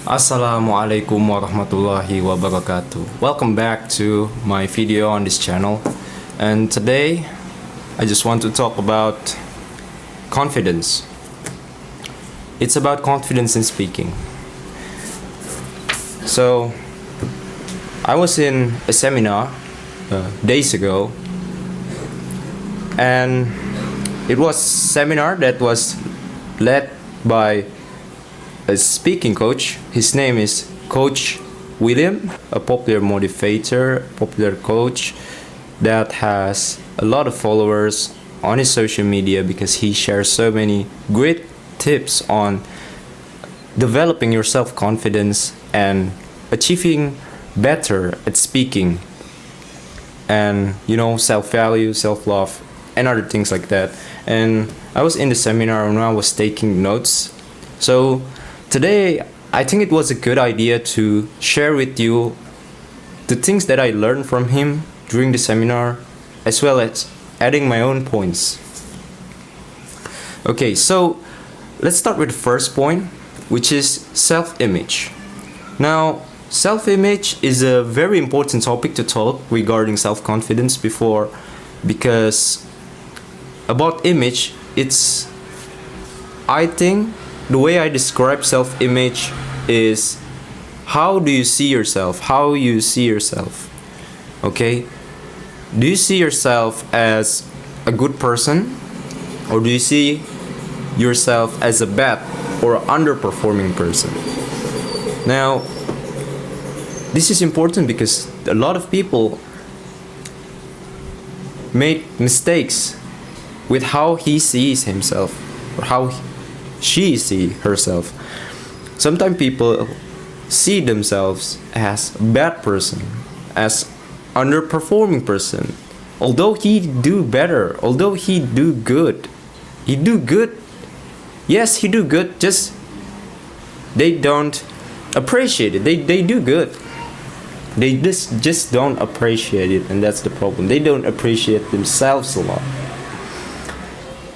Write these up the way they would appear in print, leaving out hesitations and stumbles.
Assalamualaikum warahmatullahi wabarakatuh. Welcome back to my video on this channel. And today I just want to talk about confidence. It's about confidence in speaking. So I was in a seminar days ago, and it was a seminar that was led by a speaking coach. His name is Coach William, a popular motivator, popular coach that has a lot of followers on his social media because he shares so many great tips on developing your self-confidence and achieving better at speaking, and self-value, self-love, and other things like that. And I was in the seminar and I was taking notes. So today I think it was a good idea to share with you the things that I learned from him during the seminar, as well as adding my own points. Okay, so let's start with the first point, which is self-image. Now, self-image is a very important topic to talk regarding self-confidence because about image, I think the way I describe self-image is how do you see yourself? How you see yourself? Okay? Do you see yourself as a good person, or do you see yourself as a bad or underperforming person? Now, this is important because a lot of people make mistakes with how he sees himself or how she sees herself. Sometimes people see themselves as a bad person, as underperforming person. Although he do better, although he do good. Yes, he do good, just they don't appreciate it. They do good. They just don't appreciate it, and that's the problem. They don't appreciate themselves a lot.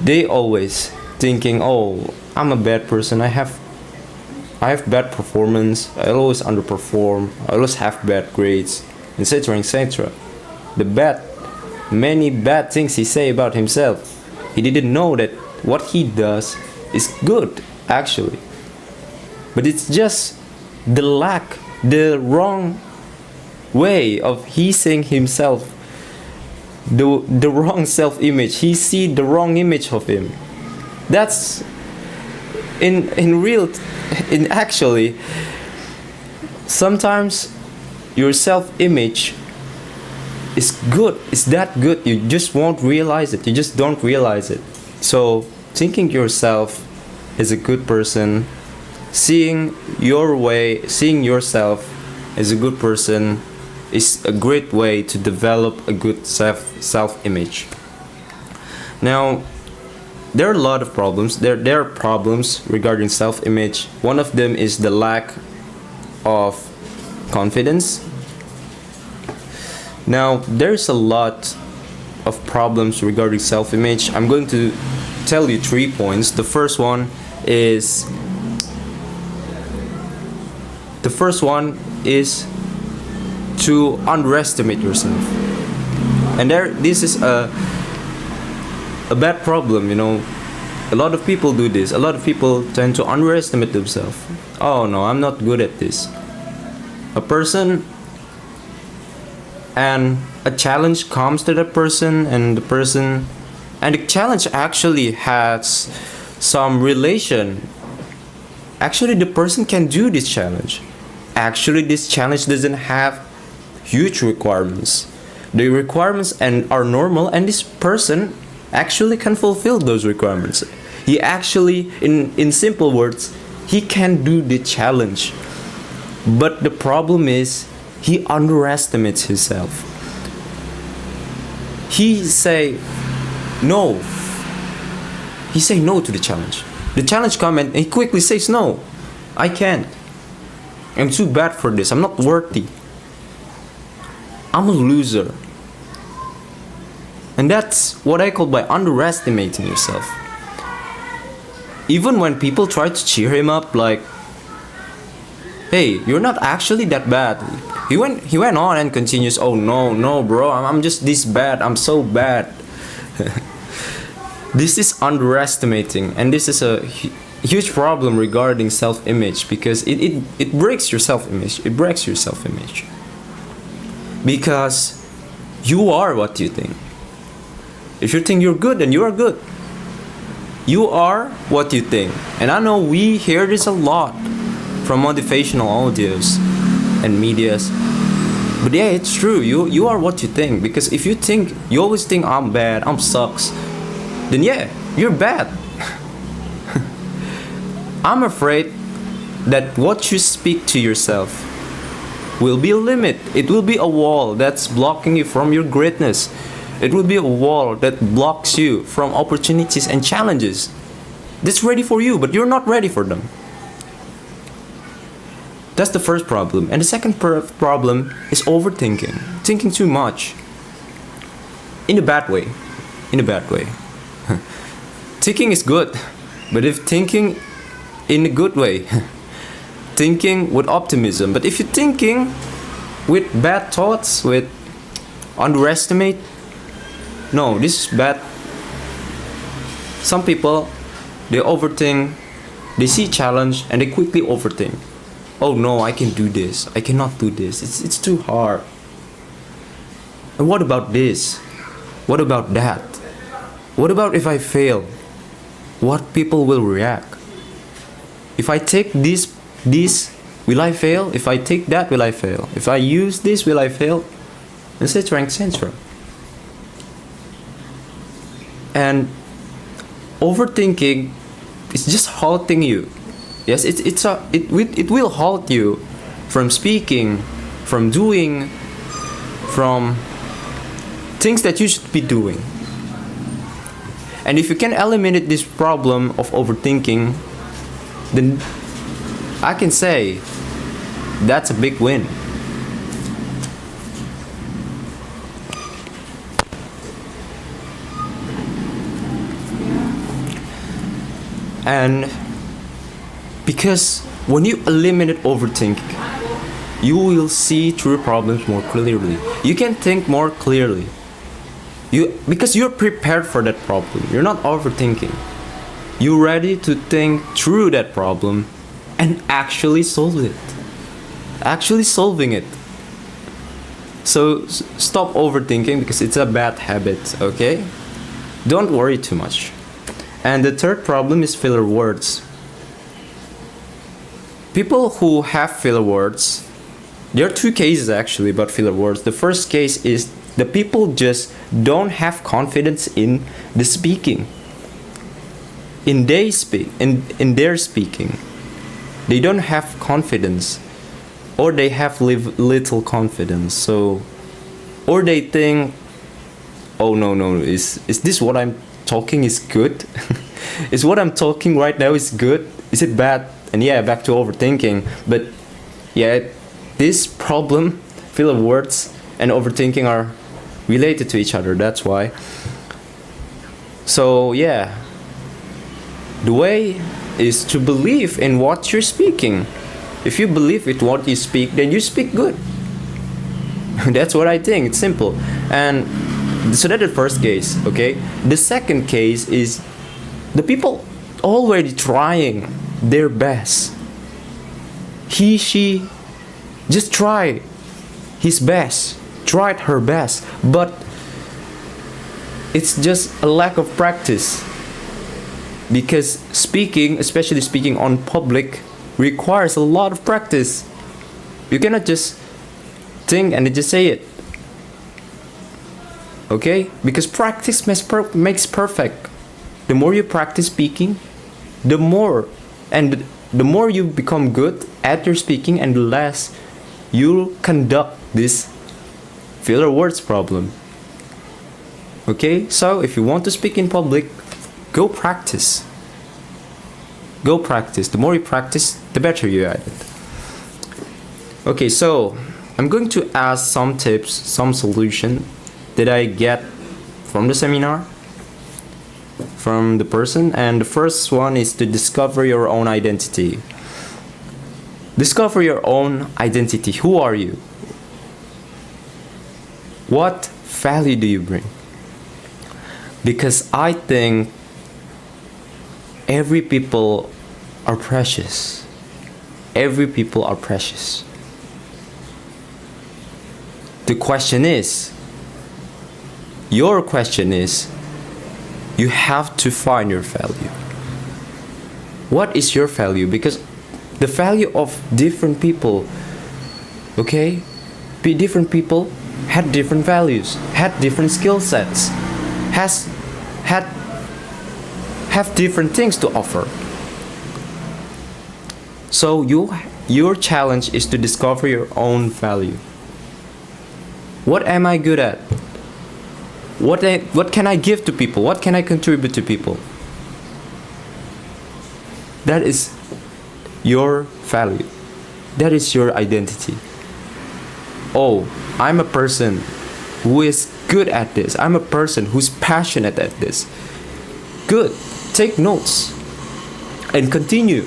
They always thinking, oh, I'm a bad person. I have bad performance. I always underperform. I always have bad grades, etc., etc. Many bad things he say about himself. He didn't know that what he does is good, actually. But it's just the wrong way of he seeing himself, the wrong self-image. He see the wrong image of him. That's actually sometimes your self-image is good. It's that good. You just won't realize it. You just don't realize it. So thinking yourself as a good person, seeing yourself as a good person is a great way to develop a good self-image. Now, there are a lot of problems. There are problems regarding self-image. One of them is the lack of confidence. Now, there's a lot of problems regarding self-image. I'm going to tell you 3 points. The first one is to underestimate yourself. And this is a bad problem, A lot of people do this. A lot of people tend to underestimate themselves. Oh no, I'm not good at this. A challenge comes to that person, and the challenge actually has some relation. Actually, the person can do this challenge. Actually, this challenge doesn't have huge requirements. The requirements are normal, and this person actually can fulfill those requirements. He actually, in simple words, he can do the challenge. But the problem is he underestimates himself. He say no to the challenge. The challenge comes and he quickly says, no, I can't. I'm too bad for this. I'm not worthy. I'm a loser. And that's what I call by underestimating yourself. Even when people try to cheer him up, like, hey, you're not actually that bad. He went on and continues, oh no, no, bro, I'm just this bad. I'm so bad. This is underestimating, and this is a huge problem regarding self-image, because it breaks your self-image. It breaks your self-image. Because you are what you think. If you think you're good, then you are good. You are what you think. And I know we hear this a lot from motivational audios and medias. But yeah, it's true. You are what you think. Because if you always think I'm bad, I'm sucks, then yeah, you're bad. I'm afraid that what you speak to yourself will be a limit. It will be a wall that's blocking you from your greatness. It will be a wall that blocks you from opportunities and challenges that's ready for you, but you're not ready for them. That's the first problem. And the second problem is overthinking. Thinking too much. In a bad way. In a bad way. Thinking is good, but if thinking in a good way, thinking with optimism. But if you're thinking with bad thoughts, with underestimate, no, this is bad. Some people, they overthink, they see challenge and they quickly overthink. Oh no, I can do this. I cannot do this. It's too hard. And what about this? What about that? What about if I fail? What people will react? If I take this, will I fail? If I take that, will I fail? If I use this, will I fail? Etc. etc. And overthinking is just halting you. Yes, it will halt you from speaking, from doing, from things that you should be doing. And if you can eliminate this problem of overthinking, then I can say that's a big win. And because when you eliminate overthinking, you will see through problems more clearly. You can think more clearly. Because you're prepared for that problem. You're not overthinking. You're ready to think through that problem and actually solve it. Actually solving it. So stop overthinking, because it's a bad habit, okay? Don't worry too much. And the third problem is filler words. People who have filler words, there are two cases actually about filler words. The first case is the people just don't have confidence in the speaking. In their speaking. They don't have confidence, or they have little confidence. So, or they think, oh no, is this what I'm talking is good? Is what I'm talking right now is good? Is it bad? And yeah, back to overthinking. But yeah, this problem, filler words and overthinking, are related to each other. That's why. So yeah, the way is to believe in what you're speaking. If you believe in what you speak, then you speak good. That's what I think. It's simple. And so that's the first case, okay? The second case is the people already trying their best. He, she just try his best, tried her best, but it's just a lack of practice. Because speaking, especially speaking on public, requires a lot of practice. You cannot just think and just say it. Okay? Because practice makes perfect. The more you practice speaking, the more you become good at your speaking, and the less you'll conduct this filler words problem. Okay? So if you want to speak in public, go practice. Go practice. The more you practice, the better you're at it. Okay, so I'm going to ask some tips, some solution that I get from the seminar, from the person. And the first one is to discover your own identity. Discover your own identity. Who are you? What value do you bring? Because I think every people are precious. Every people are precious. The question is, your question is, you have to find your value. What is your value? Because the value of different people, okay? Different people had different values, had different skill sets, have different things to offer. So your challenge is to discover your own value. What am I good at? What can I give to people? What can I contribute to people? That is your value. That is your identity. Oh, I'm a person who is good at this. I'm a person who's passionate at this. Good. Take notes and continue.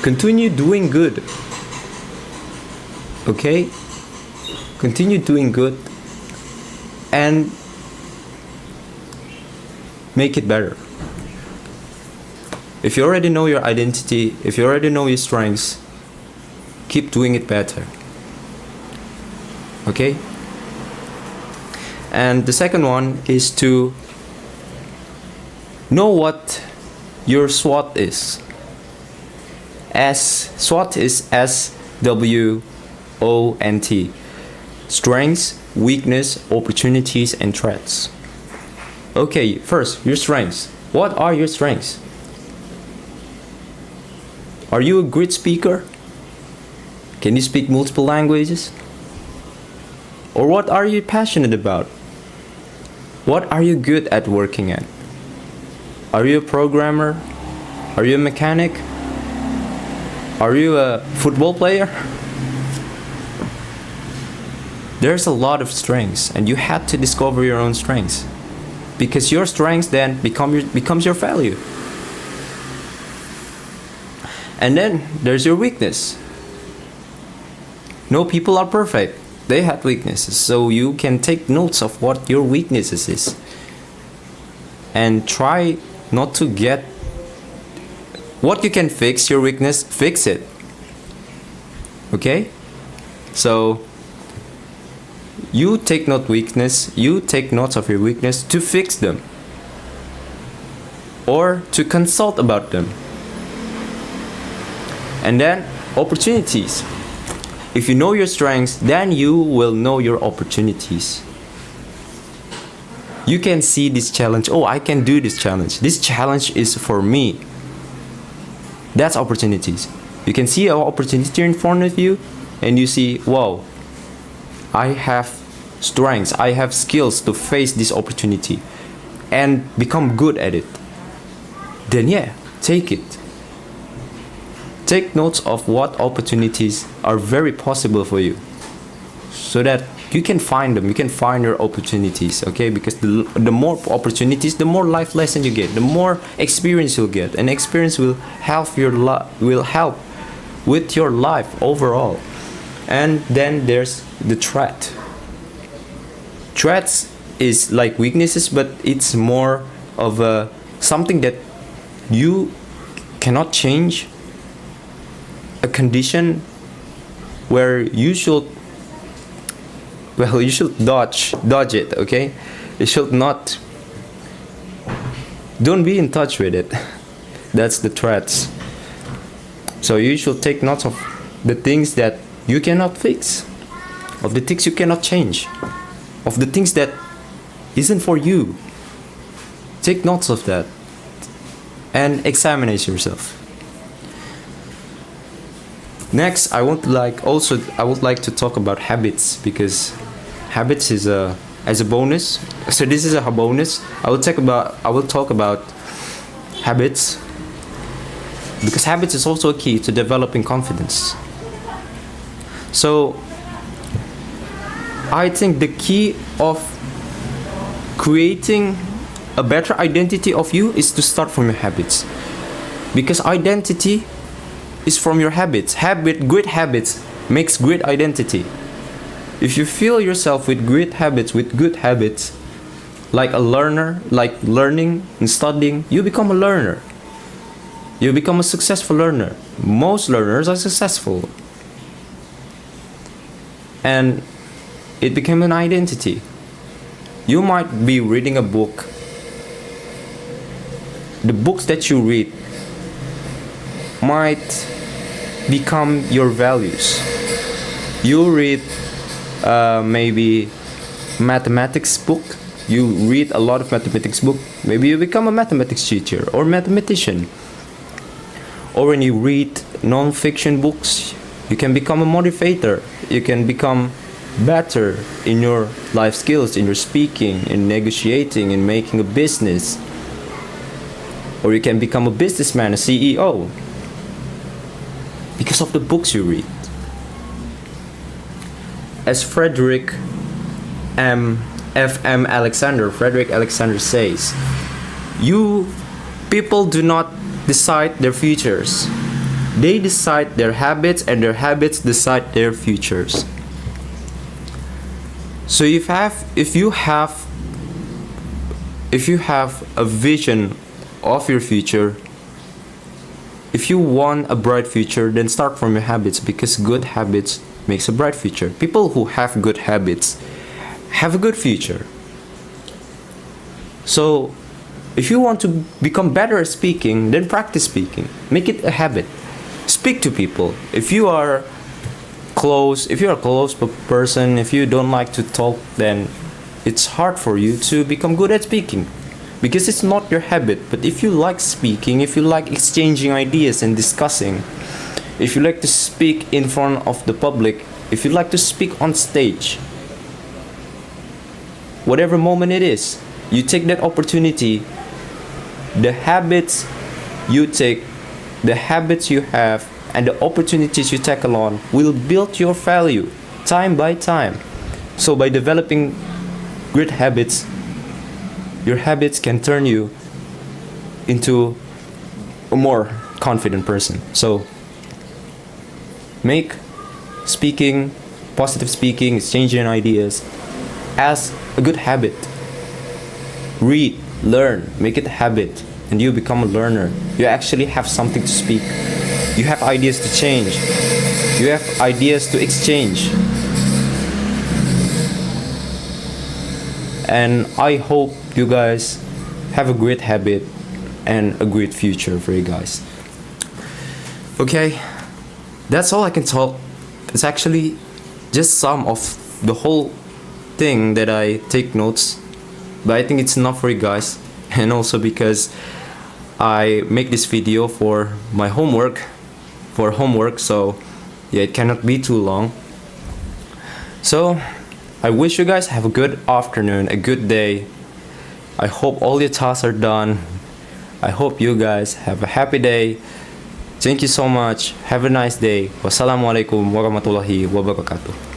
Continue doing good. Okay? Continue doing good and make it better. If you already know your identity, if you already know your strengths, keep doing it better. Okay? And the second one is to know what your SWOT is. SWOT is SWOT. Strengths, weakness, opportunities, and threats. Okay, first, your strengths. What are your strengths? Are you a great speaker? Can you speak multiple languages? Or what are you passionate about? What are you good at working at? Are you a programmer? Are you a mechanic? Are you a football player? There's a lot of strengths, and you have to discover your own strengths, because your strengths then becomes your value. And then there's your weakness. No people are perfect. They have weaknesses, so you can take notes of what your weaknesses is and try not to get what you can fix. Your weakness, fix it. Okay? So you take note weakness, you take notes of your weakness to fix them or to consult about them. And then opportunities. If you know your strengths, then you will know your opportunities. You can see this challenge. Oh, I can do this challenge. This challenge is for me. That's opportunities. You can see an opportunity in front of you and you see, wow, I have strengths, I have skills to face this opportunity and become good at it. Then yeah, take it. Take notes of what opportunities are very possible for you so that you can find them, you can find your opportunities, okay? Because the more opportunities, the more life lesson you get, the more experience you'll get, and experience will help with your life overall. And then there's the threat. Threats is like weaknesses, but it's more of something that you cannot change, a condition where you should dodge it, okay? You should not, don't be in touch with it. That's the threats. So you should take notes of the things that you cannot fix, of the things you cannot change, of the things that isn't for you. Take notes of that and examine yourself. Next, I would like to talk about habits, because habits is as a bonus. So this is a bonus. I will talk about habits, because habits is also a key to developing confidence. So I think the key of creating a better identity of you is to start from your habits, because identity is from your habits. Great habits makes great identity. If you fill yourself with great habits, with good habits, like a learner, like learning and studying, you become a learner. You become a successful learner. Most learners are successful. And it became an identity. You might be reading a book. The books that you read might become your values. You read maybe mathematics book. You read a lot of mathematics book. Maybe you become a mathematics teacher or mathematician. Or when you read non-fiction books, you can become a motivator. You can become better in your life skills, in your speaking, in negotiating, in making a business. Or you can become a businessman, a CEO, because of the books you read. As Frederick Alexander says, people do not decide their futures. They decide their habits, and their habits decide their futures. So if you have a vision of your future, if you want a bright future, then start from your habits, because good habits makes a bright future. People who have good habits have a good future. So if you want to become better at speaking, then practice speaking. Make it a habit. Speak to people. If you are a close person, if you don't like to talk, then it's hard for you to become good at speaking, because it's not your habit. But if you like speaking, if you like exchanging ideas and discussing, if you like to speak in front of the public, if you like to speak on stage, whatever moment it is, you take that opportunity. The habits you take, the habits you have, and the opportunities you tackle on will build your value time by time. So by developing great habits, your habits can turn you into a more confident person. So make speaking, positive speaking, exchanging ideas as a good habit. Read, learn, make it a habit, and you become a learner. You actually have something to speak. You have ideas to change. You have ideas to exchange. And I hope you guys have a great habit and a great future for you guys. Okay, that's all I can talk. It's actually just some of the whole thing that I take notes, but I think it's enough for you guys. And also because I make this video for my homework, so yeah, it cannot be too long. So I wish you guys have a good afternoon, a good day. I hope all your tasks are done. I hope you guys have a happy day. Thank you so much. Have a nice day. Wassalamualaikum warahmatullahi wabarakatuh.